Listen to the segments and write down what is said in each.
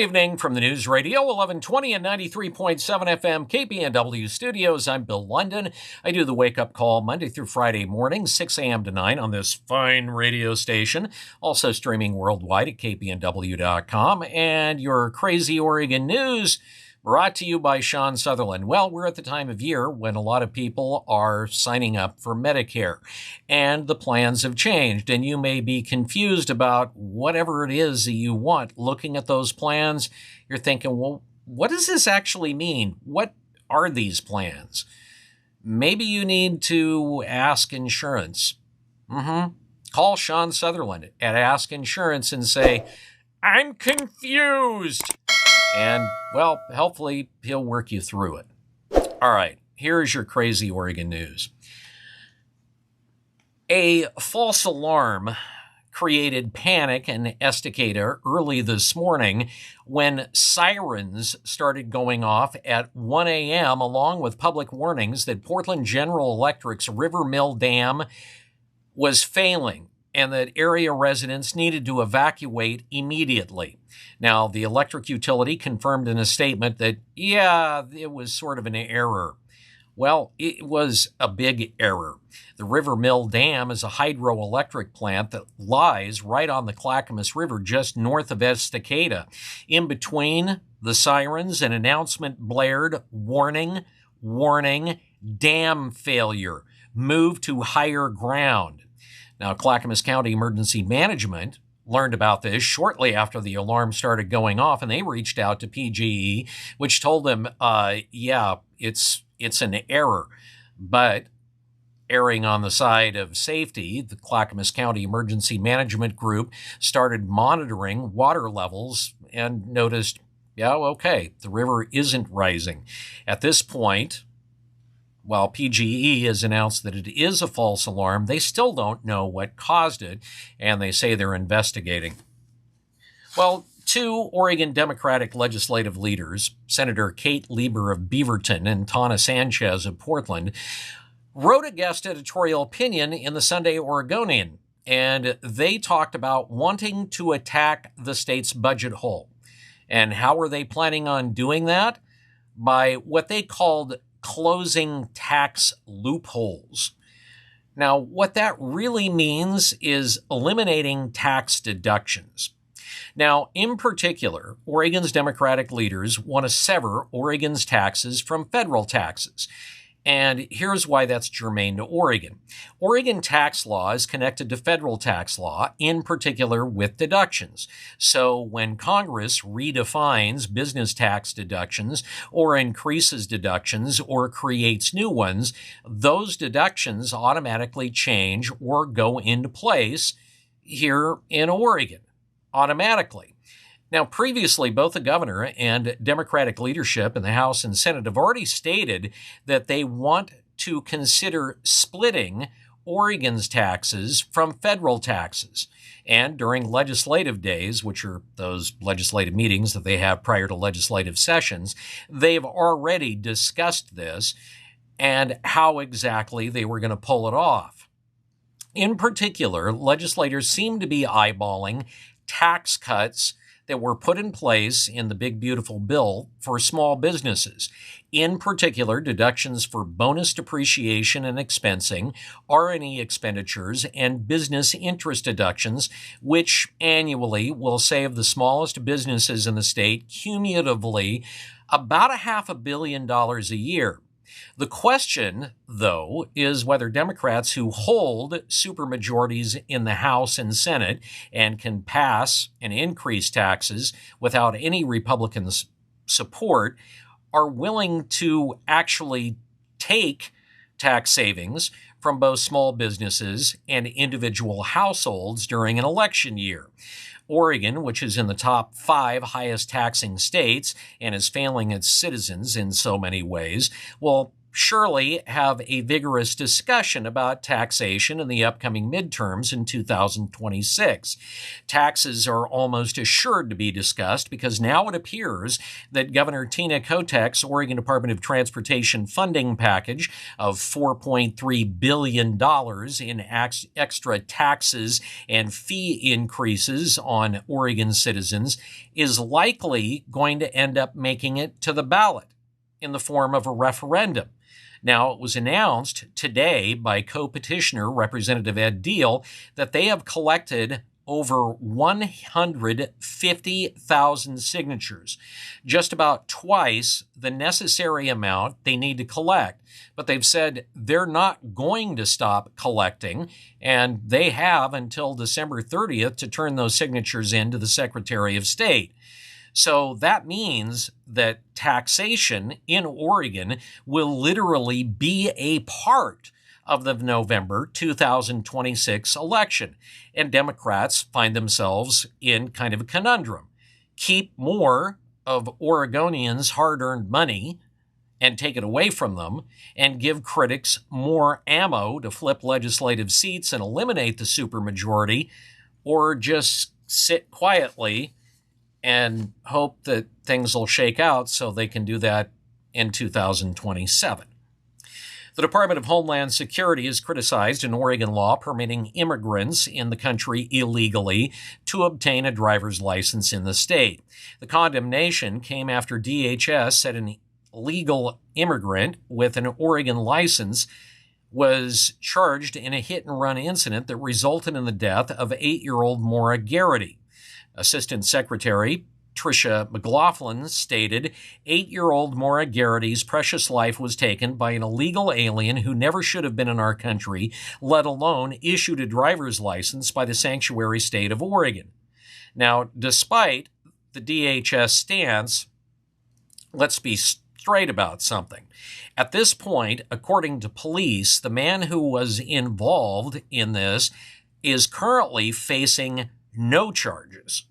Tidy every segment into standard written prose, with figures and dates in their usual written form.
evening from the News Radio, 1120 and 93.7 FM KPNW studios. I'm Bill London. I do the wake-up call Monday through Friday morning, 6 a.m. to 9 on this fine radio station. Also streaming worldwide at kpnw.com. And your Crazy Oregon News brought to you by Sean Sutherland. Well, we're at the time of year when a lot of people are signing up for Medicare, and the plans have changed, and you may be confused about whatever it is that you want. Looking at those plans, you're thinking, well, what does this actually mean? What are these plans? Maybe you need to ask insurance. Call Sean Sutherland at Ask Insurance and say, I'm confused. And, well, hopefully he'll work you through it. All right, here's your Crazy Oregon News. A false alarm created panic in Estacada early this morning when sirens started going off at 1 a.m. along with public warnings that Portland General Electric's River Mill Dam was failing and that area residents needed to evacuate immediately. Now, the electric utility confirmed in a statement that, it was sort of an error. Well, it was a big error. The River Mill Dam is a hydroelectric plant that lies right on the Clackamas River just north of Estacada. In between the sirens, an announcement blared, warning, dam failure, move to higher ground. Now, Clackamas County Emergency Management learned about this shortly after the alarm started going off, and they reached out to PGE, which told them, it's an error. But erring on the side of safety, the Clackamas County Emergency Management Group started monitoring water levels and noticed, the river isn't rising. At this point, while PGE has announced that it is a false alarm, they still don't know what caused it, and they say they're investigating. Well, two Oregon Democratic legislative leaders, Senator Kate Lieber of Beaverton and Tana Sanchez of Portland, wrote a guest editorial opinion in the Sunday Oregonian, and they talked about wanting to attack the state's budget hole. And how are they planning on doing that? By what they called closing tax loopholes. Now, what that really means is eliminating tax deductions. Now, in particular, Oregon's Democratic leaders want to sever Oregon's taxes from federal taxes. And here's why that's germane to Oregon. Oregon tax law is connected to federal tax law, in particular with deductions. So when Congress redefines business tax deductions or increases deductions or creates new ones, those deductions automatically change or go into place here in Oregon automatically. Now, previously, both the governor and Democratic leadership in the House and Senate have already stated that they want to consider splitting Oregon's taxes from federal taxes. And during legislative days, which are those legislative meetings that they have prior to legislative sessions, they've already discussed this and how exactly they were going to pull it off. In particular, legislators seem to be eyeballing tax cuts that were put in place in the big, beautiful bill for small businesses. In particular, deductions for bonus depreciation and expensing, R&E expenditures, and business interest deductions, which annually will save the smallest businesses in the state cumulatively about $500 million a year. The question, though, is whether Democrats who hold supermajorities in the House and Senate and can pass and increase taxes without any Republican support are willing to actually take tax savings from both small businesses and individual households during an election year. Oregon, which is in the top 5 highest taxing states and is failing its citizens in so many ways, well, surely have a vigorous discussion about taxation in the upcoming midterms in 2026. Taxes are almost assured to be discussed because now it appears that Governor Tina Kotek's Oregon Department of Transportation funding package of $4.3 billion in extra taxes and fee increases on Oregon citizens is likely going to end up making it to the ballot in the form of a referendum. Now, it was announced today by co-petitioner Representative Ed Deal that they have collected over 150,000 signatures, just about twice the necessary amount they need to collect. But they've said they're not going to stop collecting, and they have until December 30th to turn those signatures in to the Secretary of State. So that means that taxation in Oregon will literally be a part of the November 2026 election. And Democrats find themselves in kind of a conundrum. Keep more of Oregonians' hard-earned money and take it away from them, and give critics more ammo to flip legislative seats and eliminate the supermajority, or just sit quietly and hope that things will shake out so they can do that in 2027. The Department of Homeland Security has criticized an Oregon law permitting immigrants in the country illegally to obtain a driver's license in the state. The condemnation came after DHS said an illegal immigrant with an Oregon license was charged in a hit-and-run incident that resulted in the death of 8-year-old Maura Garrity. Assistant Secretary Tricia McLaughlin stated, 8-year-old Maura Garrity's precious life was taken by an illegal alien who never should have been in our country, let alone issued a driver's license by the sanctuary state of Oregon. Now, despite the DHS stance, let's be straight about something. At this point, according to police, the man who was involved in this is currently facing no charges.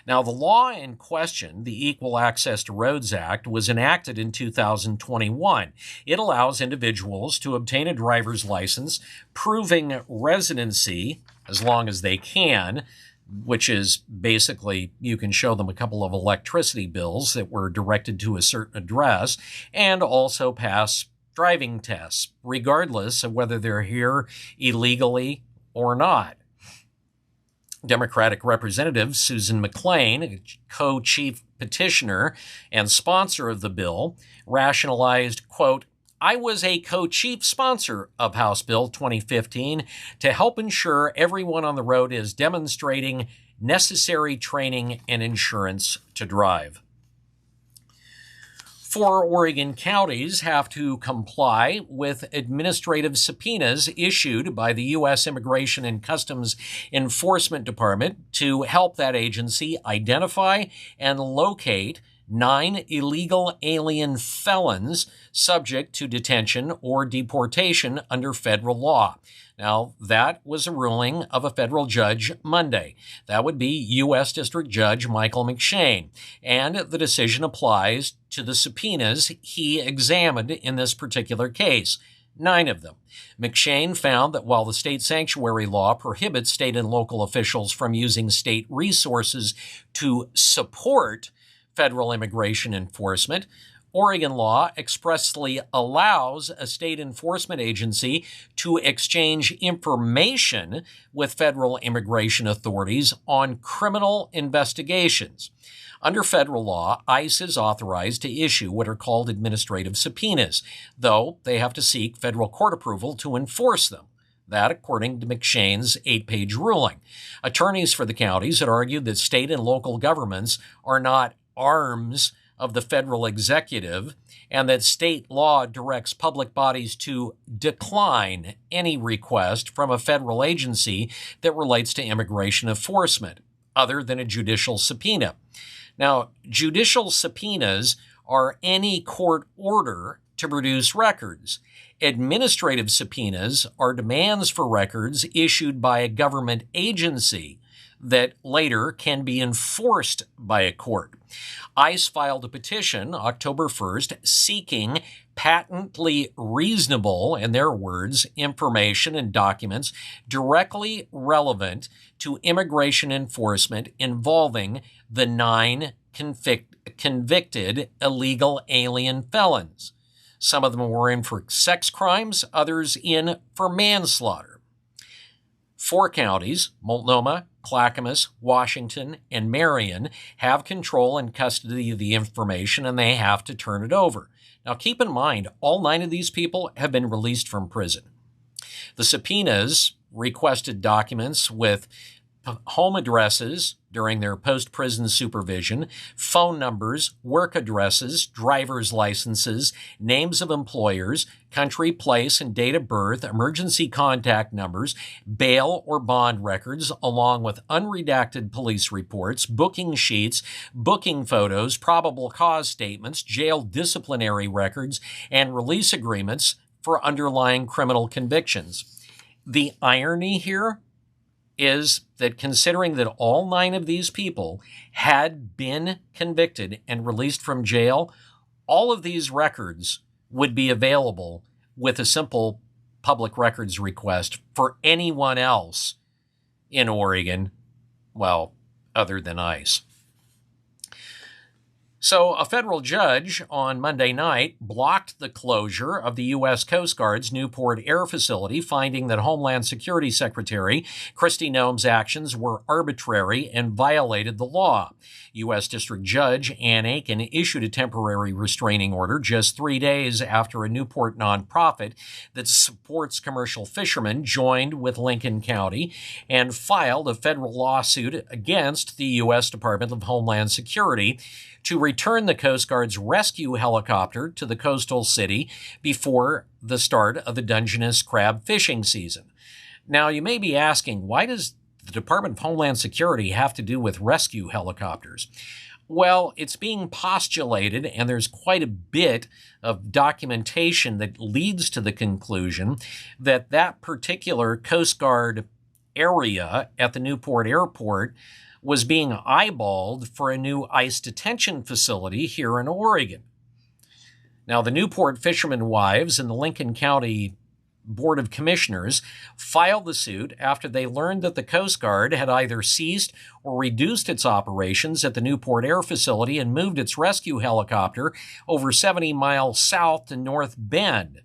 Now, the law in question, the Equal Access to Roads Act, was enacted in 2021. It allows individuals to obtain a driver's license proving residency as long as they can, which is basically you can show them a couple of electricity bills that were directed to a certain address, and also pass driving tests, regardless of whether they're here illegally or not. Democratic Representative Susan McLean, co-chief petitioner and sponsor of the bill, rationalized, quote, I was a co-chief sponsor of House Bill 2015 to help ensure everyone on the road is demonstrating necessary training and insurance to drive. 4 Oregon counties have to comply with administrative subpoenas issued by the U.S. Immigration and Customs Enforcement Department to help that agency identify and locate 9 illegal alien felons subject to detention or deportation under federal law. Now, that was a ruling of a federal judge Monday. That would be U.S. District Judge Michael McShane, and the decision applies to the subpoenas he examined in this particular case. 9 of them. McShane found that while the state sanctuary law prohibits state and local officials from using state resources to support federal immigration enforcement, Oregon law expressly allows a state enforcement agency to exchange information with federal immigration authorities on criminal investigations. Under federal law, ICE is authorized to issue what are called administrative subpoenas, though they have to seek federal court approval to enforce them. That, according to McShane's 8-page ruling. Attorneys for the counties had argued that state and local governments are not arms of the federal executive, and that state law directs public bodies to decline any request from a federal agency that relates to immigration enforcement, other than a judicial subpoena. Now, judicial subpoenas are any court order to produce records. Administrative subpoenas are demands for records issued by a government agency that later can be enforced by a court. ICE filed a petition October 1st seeking patently reasonable, in their words, information and documents directly relevant to immigration enforcement involving the 9 convicted illegal alien felons. Some of them were in for sex crimes, others in for manslaughter. 4 counties, Multnomah, Clackamas, Washington, and Marion, have control and custody of the information, and they have to turn it over. Now, keep in mind, all 9 of these people have been released from prison. The subpoenas requested documents with home addresses during their post-prison supervision, phone numbers, work addresses, driver's licenses, names of employers, country, place, and date of birth, emergency contact numbers, bail or bond records, along with unredacted police reports, booking sheets, booking photos, probable cause statements, jail disciplinary records, and release agreements for underlying criminal convictions. The irony here is that considering that all 9 of these people had been convicted and released from jail, all of these records would be available with a simple public records request for anyone else in Oregon, well, other than ICE. So a federal judge on Monday night blocked the closure of the U.S. Coast Guard's Newport Air Facility, finding that Homeland Security Secretary Kristi Noem's actions were arbitrary and violated the law. U.S. District Judge Ann Aiken issued a temporary restraining order just 3 days after a Newport nonprofit that supports commercial fishermen joined with Lincoln County and filed a federal lawsuit against the U.S. Department of Homeland Security to return the Coast Guard's rescue helicopter to the coastal city before the start of the Dungeness crab fishing season. Now, you may be asking, why does the Department of Homeland Security have to do with rescue helicopters? Well, it's being postulated, and there's quite a bit of documentation that leads to the conclusion that that particular Coast Guard area at the Newport Airport was being eyeballed for a new ICE detention facility here in Oregon. Now, the Newport Fishermen Wives and the Lincoln County Board of Commissioners filed the suit after they learned that the Coast Guard had either ceased or reduced its operations at the Newport Air Facility and moved its rescue helicopter over 70 miles south to North Bend.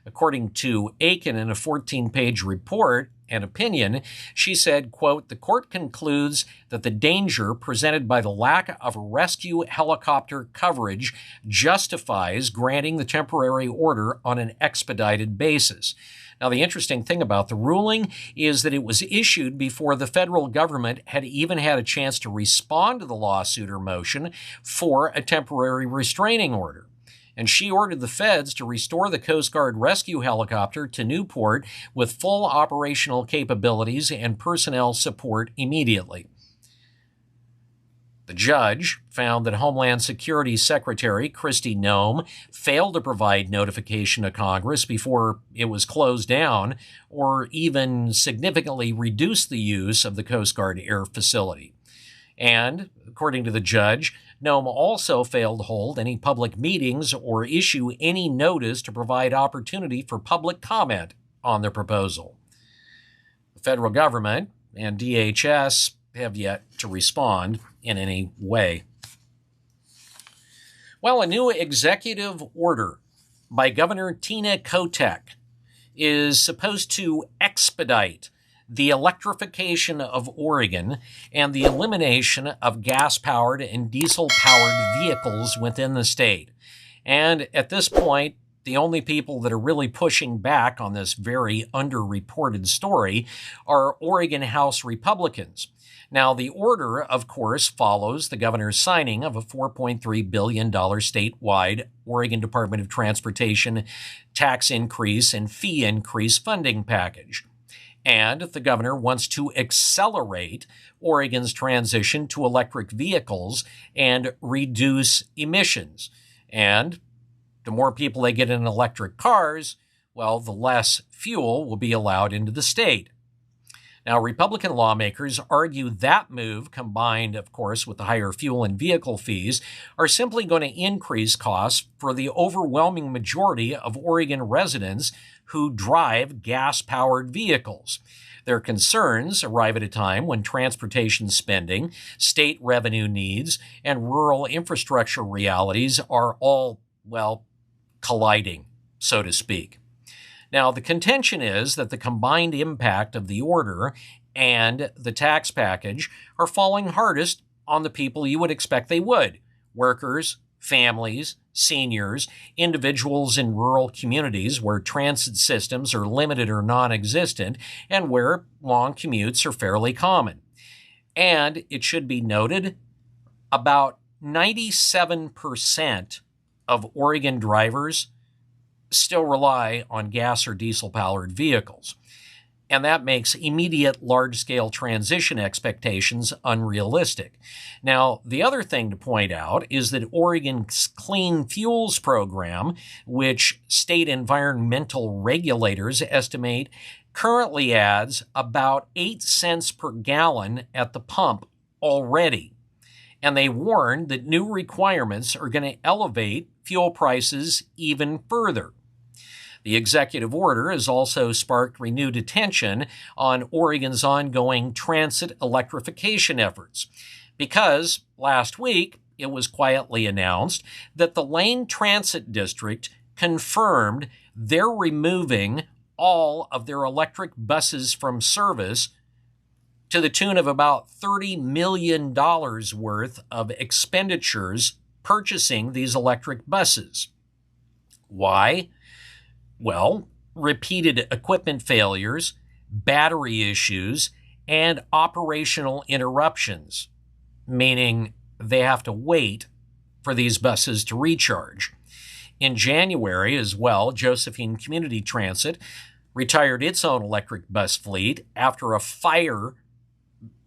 According to Aiken in a 14-page report and opinion, she said, quote, "The court concludes that the danger presented by the lack of rescue helicopter coverage justifies granting the temporary order on an expedited basis." Now, the interesting thing about the ruling is that it was issued before the federal government had even had a chance to respond to the lawsuit or motion for a temporary restraining order. And she ordered the feds to restore the Coast Guard rescue helicopter to Newport with full operational capabilities and personnel support immediately. The judge found that Homeland Security Secretary Kristi Noem failed to provide notification to Congress before it was closed down or even significantly reduced the use of the Coast Guard Air Facility. And, according to the judge, Noem also failed to hold any public meetings or issue any notice to provide opportunity for public comment on the proposal. The federal government and DHS have yet to respond in any way. Well, a new executive order by Governor Tina Kotek is supposed to expedite the electrification of Oregon and the elimination of gas-powered and diesel-powered vehicles within the state. And at this point, the only people that are really pushing back on this very underreported story are Oregon House Republicans. Now, the order, of course, follows the governor's signing of a $4.3 billion statewide Oregon Department of Transportation tax increase and fee increase funding package. And the governor wants to accelerate Oregon's transition to electric vehicles and reduce emissions. And the more people they get in electric cars, well, the less fuel will be allowed into the state. Now, Republican lawmakers argue that move, combined, of course, with the higher fuel and vehicle fees, are simply going to increase costs for the overwhelming majority of Oregon residents who drive gas-powered vehicles. Their concerns arrive at a time when transportation spending, state revenue needs, and rural infrastructure realities are all, well, colliding, so to speak. Now, the contention is that the combined impact of the order and the tax package are falling hardest on the people you would expect they would: workers, families, seniors, individuals in rural communities where transit systems are limited or non-existent and where long commutes are fairly common. And it should be noted, about 97% of Oregon drivers still rely on gas or diesel-powered vehicles. And that makes immediate large-scale transition expectations unrealistic. Now, the other thing to point out is that Oregon's Clean Fuels program, which state environmental regulators estimate currently adds about 8 cents per gallon at the pump already. And they warn that new requirements are going to elevate fuel prices even further. The executive order has also sparked renewed attention on Oregon's ongoing transit electrification efforts, because last week it was quietly announced that the Lane Transit District confirmed they're removing all of their electric buses from service to the tune of about $30 million worth of expenditures purchasing these electric buses. Why? Well, repeated equipment failures, battery issues, and operational interruptions, meaning they have to wait for these buses to recharge. In January as well, Josephine Community Transit retired its own electric bus fleet after a fire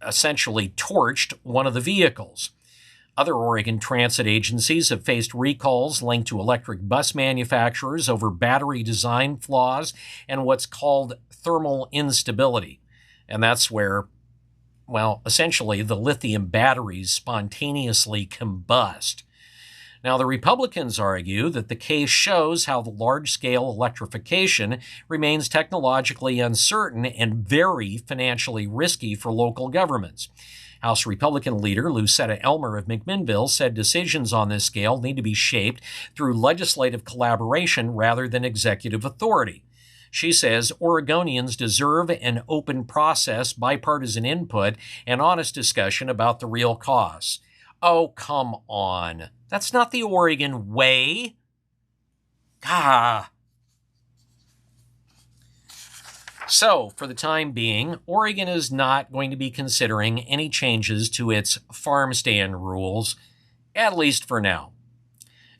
essentially torched one of the vehicles. Other Oregon transit agencies have faced recalls linked to electric bus manufacturers over battery design flaws and what's called thermal instability. And that's where, well, essentially the lithium batteries spontaneously combust. Now, the Republicans argue that the case shows how the large-scale electrification remains technologically uncertain and very financially risky for local governments. House Republican leader Lucetta Elmer of McMinnville said decisions on this scale need to be shaped through legislative collaboration rather than executive authority. She says Oregonians deserve an open process, bipartisan input, and honest discussion about the real costs. Oh, come on. That's not the Oregon way. Ah. So, for the time being, Oregon is not going to be considering any changes to its Farmstand rules, at least for now.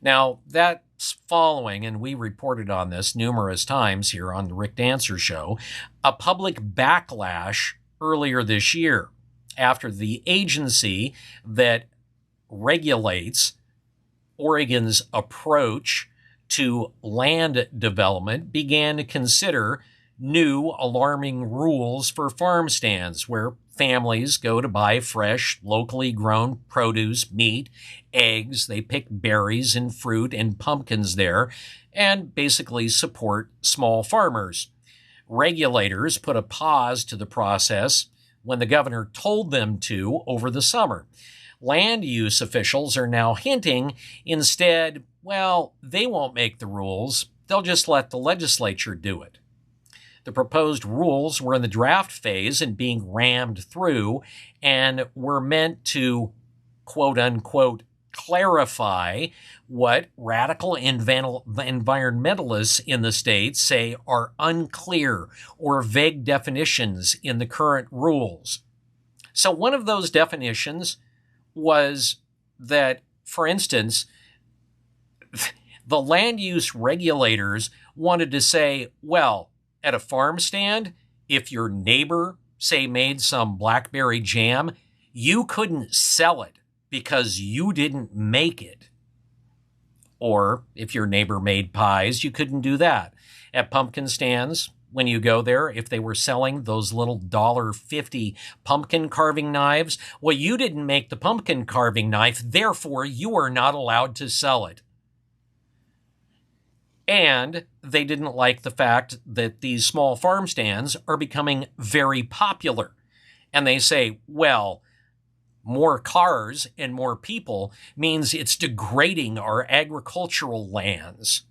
Now, that's following, and we reported on this numerous times here on the Rick Dancer Show, a public backlash earlier this year after the agency that regulates Oregon's approach to land development began to consider new alarming rules for farm stands where families go to buy fresh, locally grown produce, meat, eggs. They pick berries and fruit and pumpkins there and basically support small farmers. Regulators put a pause to the process when the governor told them to over the summer. Land use officials are now hinting instead, well, they won't make the rules. They'll just let the legislature do it. The proposed rules were in the draft phase and being rammed through and were meant to, quote unquote, clarify what radical environmentalists in the state say are unclear or vague definitions in the current rules. So one of those definitions was that, for instance, the land use regulators wanted to say, well, at a farm stand, if your neighbor, say, made some blackberry jam, you couldn't sell it because you didn't make it. Or if your neighbor made pies, you couldn't do that. At pumpkin stands, when you go there if they were selling those little $1.50 pumpkin carving knives? Well, you didn't make the pumpkin carving knife, therefore you are not allowed to sell it. And they didn't like the fact that these small farm stands are becoming very popular. And they say, well, more cars and more people means it's degrading our agricultural lands.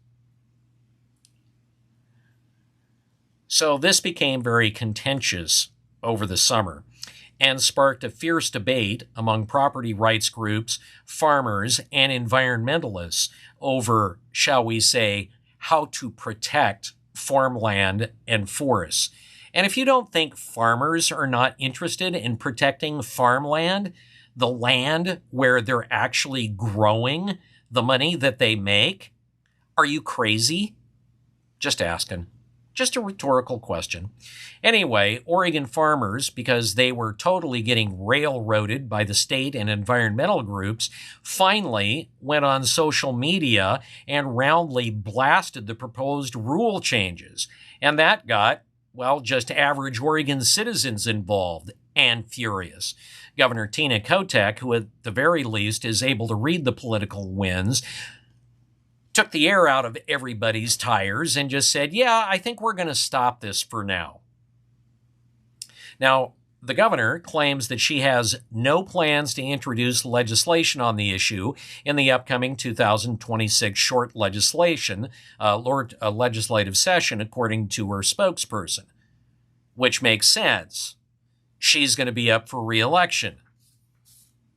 So this became very contentious over the summer and sparked a fierce debate among property rights groups, farmers, and environmentalists over, shall we say, how to protect farmland and forests. And if you don't think farmers are not interested in protecting farmland, the land where they're actually growing the money that they make, are you crazy? Just asking. Just a rhetorical question. Anyway, Oregon farmers, because they were totally getting railroaded by the state and environmental groups, finally went on social media and roundly blasted the proposed rule changes. And that got, well, just average Oregon citizens involved and furious. Governor Tina Kotek, who at the very least is able to read the political winds, took the air out of everybody's tires and just said, yeah, I think we're going to stop this for now. Now, the governor claims that she has no plans to introduce legislation on the issue in the upcoming 2026 short legislative session, according to her spokesperson, which makes sense. She's going to be up for re-election.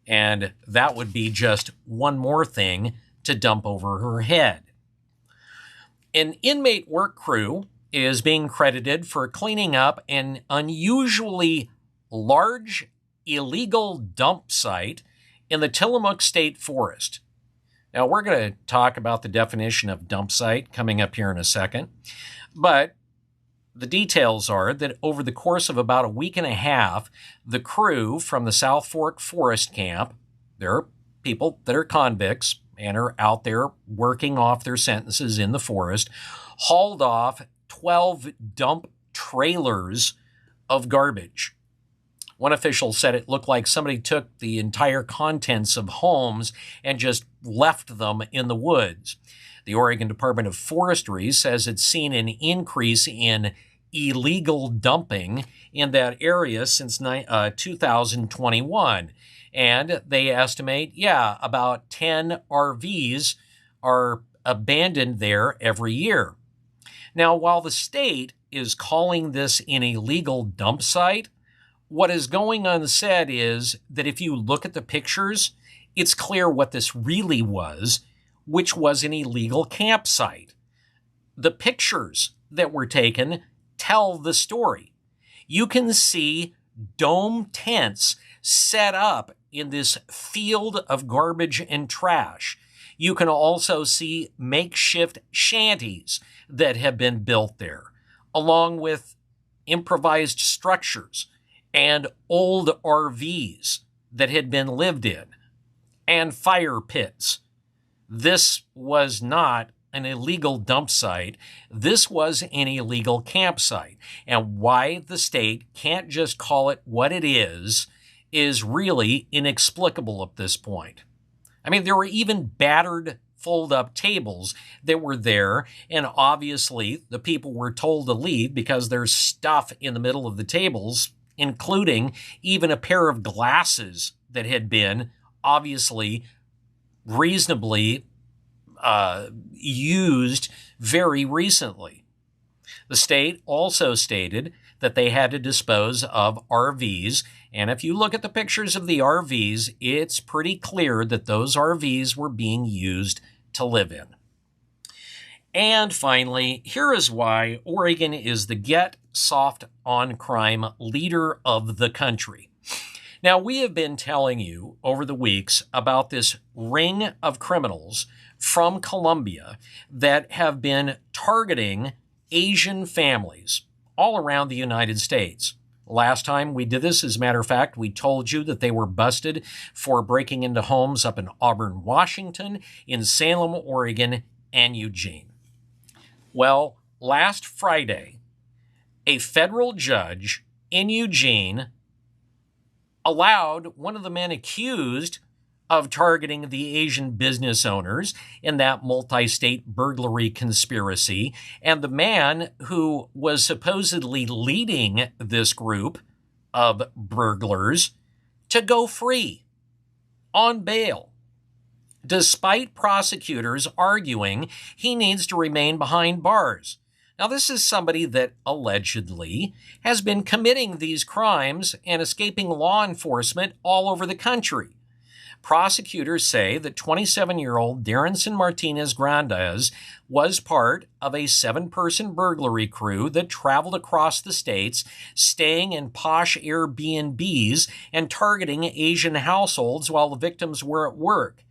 And that would be just one more thing to dump over her head. An inmate work crew is being credited for cleaning up an unusually large illegal dump site in the Tillamook State Forest. Now, we're going to talk about the definition of dump site coming up here in a second, but the details are that over the course of about a week and a half, the crew from the South Fork Forest Camp, there are people that are convicts and are out there working off their sentences in the forest, hauled off 12 dump trailers of garbage. One official said it looked like somebody took the entire contents of homes and just left them in the woods. The Oregon Department of Forestry says it's seen an increase in illegal dumping in that area since 2021. And they estimate, about 10 RVs are abandoned there every year. Now, while the state is calling this an illegal dump site, what is going unsaid is that if you look at the pictures, it's clear what this really was, which was an illegal campsite. The pictures that were taken tell the story. You can see dome tents set up in this field of garbage and trash. You can also see makeshift shanties that have been built there, along with improvised structures and old RVs that had been lived in, and fire pits. This was not an illegal dump site. This was an illegal campsite. And why the state can't just call it what it is really inexplicable at this point. I mean, there were even battered fold-up tables that were there, and obviously the people were told to leave because there's stuff in the middle of the tables, including even a pair of glasses that had been obviously reasonably used very recently. The state also stated that they had to dispose of RVs, and if you look at the pictures of the RVs, it's pretty clear that those RVs were being used to live in. And finally, here is why Oregon is the get soft on crime leader of the country. Now, we have been telling you over the weeks about this ring of criminals from Colombia that have been targeting Asian families all around the United States. Last time we did this, as a matter of fact, we told you that they were busted for breaking into homes up in Auburn, Washington, in Salem, Oregon, and Eugene. Well, last Friday, a federal judge in Eugene allowed one of the men accused of targeting the Asian business owners in that multi-state burglary conspiracy, and the man who was supposedly leading this group of burglars to go free on bail, despite prosecutors arguing he needs to remain behind bars. Now, this is somebody that allegedly has been committing these crimes and escaping law enforcement all over the country. Prosecutors say that 27-year-old Darrenson Martinez Grandes was part of a 7-person burglary crew that traveled across the states, staying in posh Airbnbs and targeting Asian households while the victims were at work.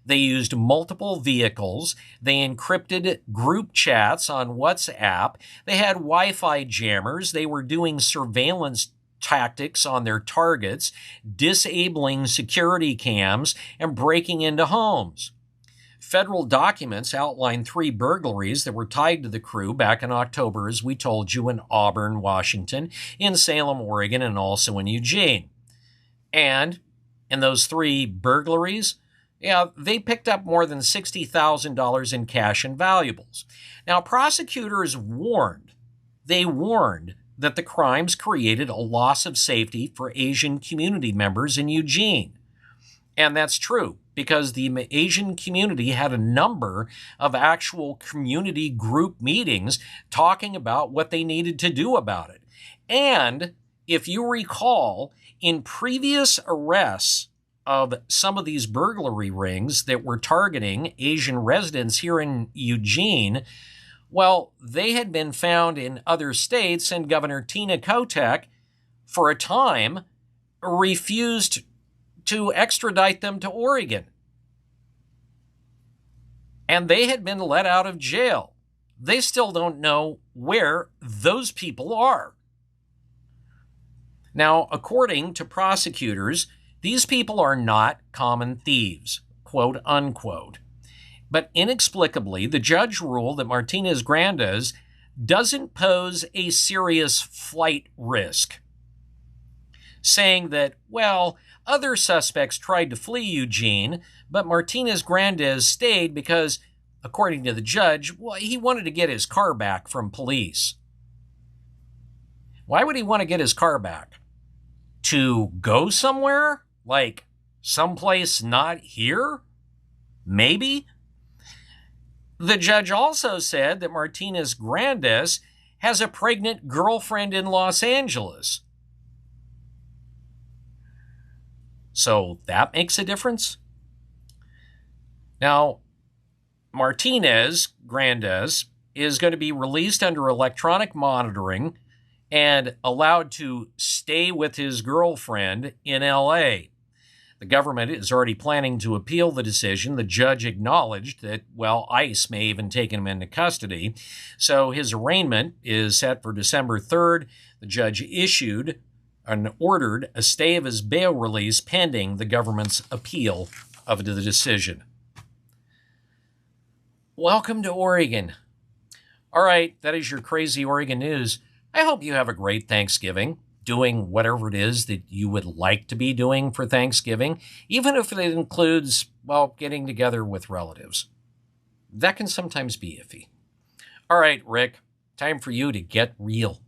They used multiple vehicles. They encrypted group chats on WhatsApp. They had Wi-Fi jammers. They were doing surveillance tactics on their targets, disabling security cams, and breaking into homes. Federal documents outline 3 burglaries that were tied to the crew back in October, as we told you, in Auburn, Washington, in Salem, Oregon, and also in Eugene. And in those 3 burglaries, they picked up more than $60,000 in cash and valuables. Now, prosecutors warned that the crimes created a loss of safety for Asian community members in Eugene. And that's true, because the Asian community had a number of actual community group meetings talking about what they needed to do about it. And if you recall, in previous arrests of some of these burglary rings that were targeting Asian residents here in Eugene, well, they had been found in other states, and Governor Tina Kotek, for a time, refused to extradite them to Oregon. And they had been let out of jail. They still don't know where those people are. Now, according to prosecutors, these people are not common thieves, quote unquote. But inexplicably, the judge ruled that Martinez Grandes doesn't pose a serious flight risk, saying that, well, other suspects tried to flee Eugene, but Martinez Grandes stayed because, according to the judge, well, he wanted to get his car back from police. Why would he want to get his car back? To go somewhere? Like someplace not here? Maybe? The judge also said that Martinez Grandes has a pregnant girlfriend in Los Angeles. So that makes a difference? Now, Martinez Grandes is going to be released under electronic monitoring and allowed to stay with his girlfriend in L.A. The government is already planning to appeal the decision. The judge acknowledged that, well, ICE may even take him into custody. So his arraignment is set for December 3rd. The judge issued and ordered a stay of his bail release pending the government's appeal of the decision. Welcome to Oregon. All right, that is your crazy Oregon news. I hope you have a great Thanksgiving, doing whatever it is that you would like to be doing for Thanksgiving, even if it includes, well, getting together with relatives. That can sometimes be iffy. All right, Rick, time for you to get real.